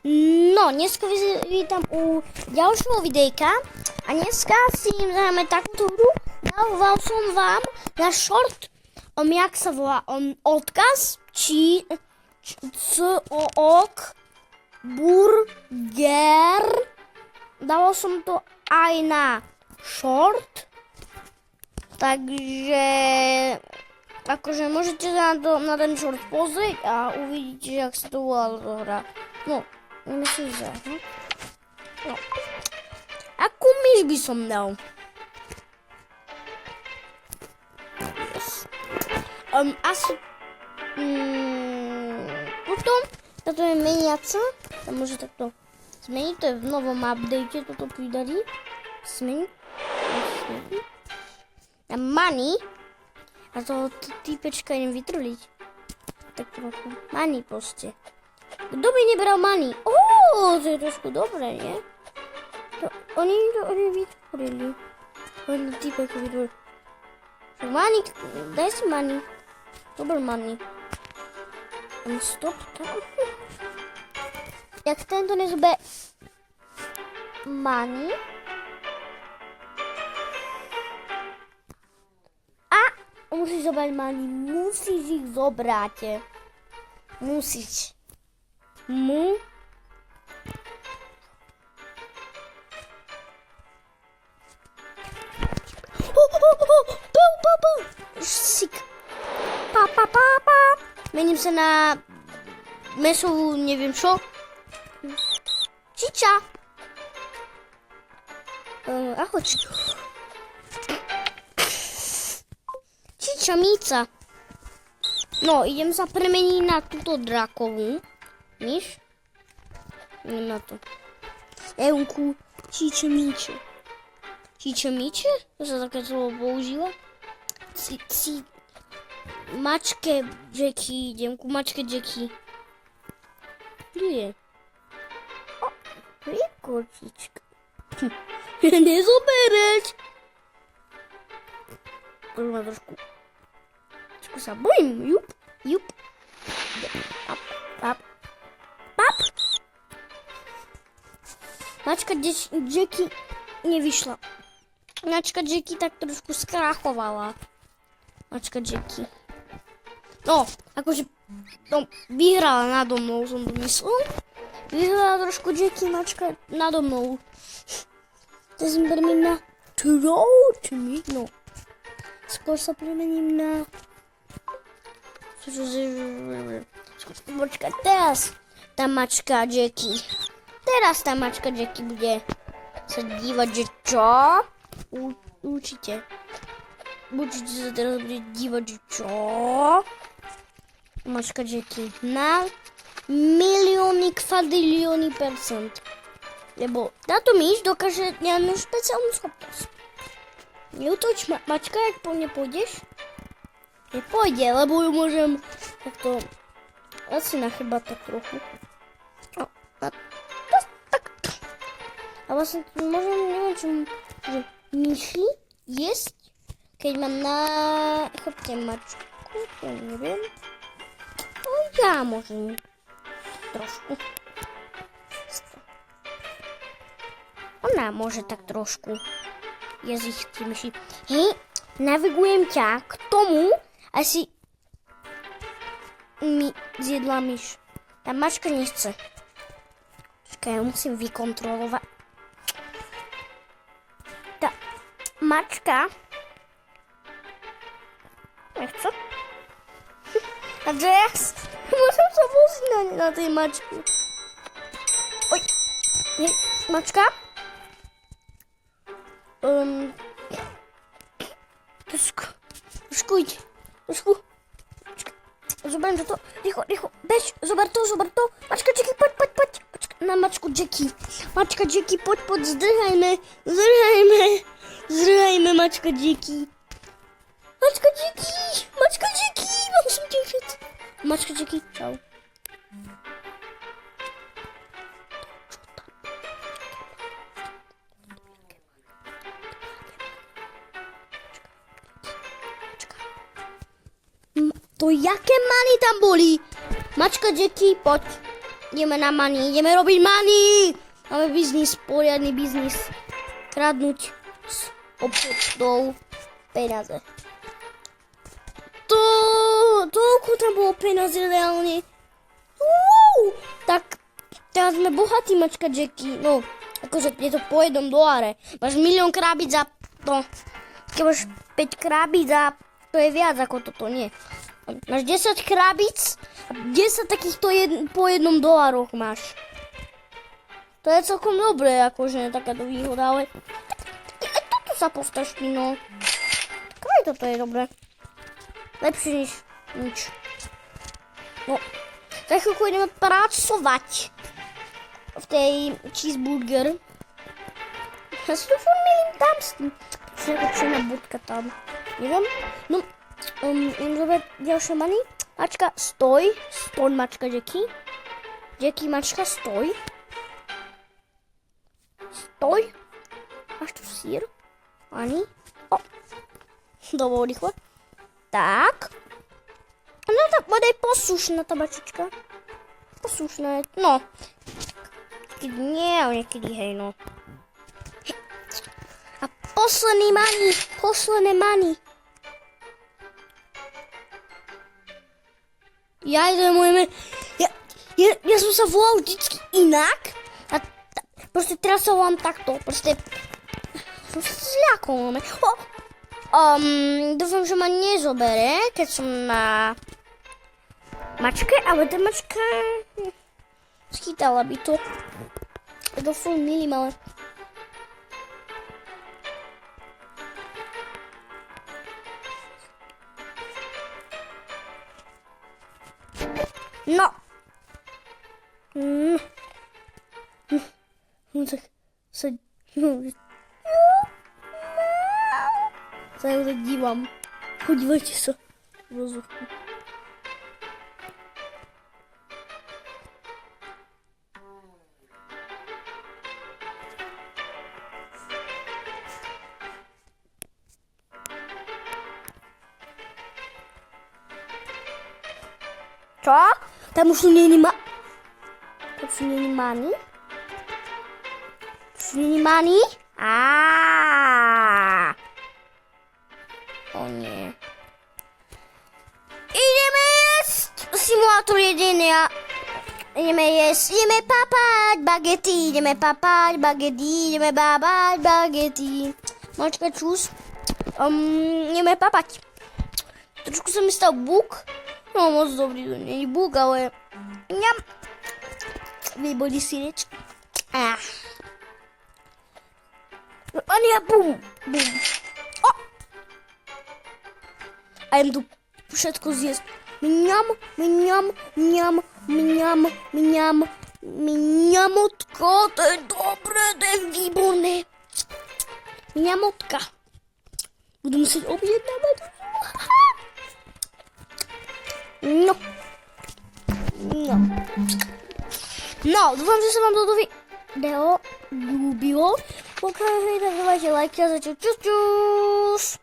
No, dneska vítam u ďalšieho videjka a dneska si zahráme takúto hru. Dával som vám na short, jak sa volá, odkaz, ok, burger. Dával som to aj na short, takže akože môžete sa na ten short pozrieť a uvidíte, jak sa to volá hra. No, myslím, že no. Akú myš by som dal? Yes. Asi potom táto je meniaca, tam môže takto zmeniť, to je v novom update, toto pridarí. Zmeniť. A money. A toho týpečka idem vytrliť. Tak trochu. Money proste. Kto by nebral money? To je trošku dobré, nie? Oni vytvorili. Oni týpek vytvorili. Money, daj si money. Dobre money. Stop tam. Jak tento nezbe money. Musíš zobrať money. Musíš ich zobrať. Musíš. Sik. Pa. Mením sa na mesovú, neviem čo. Čiča. Ahoj. Čičamica. No, idem sa premeniť na túto drakovú myš. Idem na to. Eunku čičamiče. Čičamiče? To sa také slovo používa? Mačke Jackie. Idem ku mačke Jackie. Kde je? Kočička. Nezobereš. Možno trošku sa bojím. Jup. Pap. Mačka Jackie nevyšla. Mačka Jackie tak trošku skrachovala. Mačka Jackie. No, akože vyhrala nado mnou, som to myslel. Vyhrala trošku Jackie, mačka nado mnou. To som premením na tročmi. No. Skôr sa premením na... Počkaj, teraz tá mačka Jackie. Teraz tá mačka Jackie bude sa dívať, že čo? Určite. Určite sa teraz bude dívať, že čo? Mačka Jackie. Na milióny, kvadrilióny %. Lebo táto myš dokáže nejakú špeciálnu schopnosť. Neutoč, mačka, jak po mne pôjdeš? Nepôjde, lebo ju môžem takto asi na chrbát tak trochu. Tak. A vlastne môžem, neviem čo, že myši jesť, keď mám na chrbte mačku, to neviem. No ja môžem trošku. Ona môže tak trošku jazyk tie myši. Hej, navigujem ťa k tomu, asi mi zjedla myš. Tá mačka nechce. Počkaj, ja musím vykontrolovať. Tá mačka nechce. A teraz môžem sa voziť na tej mačky. Oj, hej, mačka. Trošku ide. Trošku. Zoberiem to. Rýchlo. Bež. Zober to. Mačka Jackie, poď. Počkaj, na mačku Jackie. Mačka Jackie, poď. Zdrhajme, mačka Jackie. Mačka Jackie. Musím ťa ušiť. Mačka Jackie, čau. To jaké many tam boli? Mačka Jackie, poď. ideme na money, ideme robiť money. Máme biznis, poriadny biznis. Kradnúť z obchodov peniaze. Toľko tam bolo peniaze reálne. Tak teraz sme bohatí, mačka Jackie. No, akože je to po $1. Máš 1 000 000 krabíc za to. Keď máš 5 krabíc a to je viac ako toto, nie. Máš 10 krabíc a 10 takýchto po $1 máš. To je celkom dobré, akože takáto výhoda, ale aj toto sa postačí, no. Tak aj toto je dobré. Lepšie než nič. No, za chvíľku ideme pracovať v tej cheeseburger. Ja si to furt milím tam s tým. Čo na bodka tam. Neviem. No, idem zobrať ďalšie money. Mačka, stoj. Stoj, mačka, Jackie. Jackie, mačka, stoj. Stoj. Máš tu sír? Ani. O. To bolo rýchlo. Tak. No tak bodaj poslušná tá bačička. Poslušná je, no. Keď nie, ale niekedy hej, no. A posledné money. Ja som sa volal vždycky inak. A proste teraz sa volám takto. Proste som sa zľakol. Dúfam, že ma nezobere, keď som na mačke, ale tá mačka schytala by to. Je to full milím, ale no. Tak sa sa dívam. Podívajte sa. Rozhovku. Čo? Tam už není money? Tam už není money? O nie. Ideme jesť simulátor jedenia. Ideme jesť, ideme papať bagety, ideme babať bagety. Mačka čus. Ideme papať. Trošku sa mi stal buk. No moc dobrý, to nie je buk, ale ňam. Výborný sírečky. Ania, bum. O! A idem tu všetko zjesť. Mňamotko, to je dobré, to je výborné. Mňamotka. Budu musieť objednávať. No, dúfam, že sa vám toto video ľúbilo. Pokiaľ dávajte like a začal čus.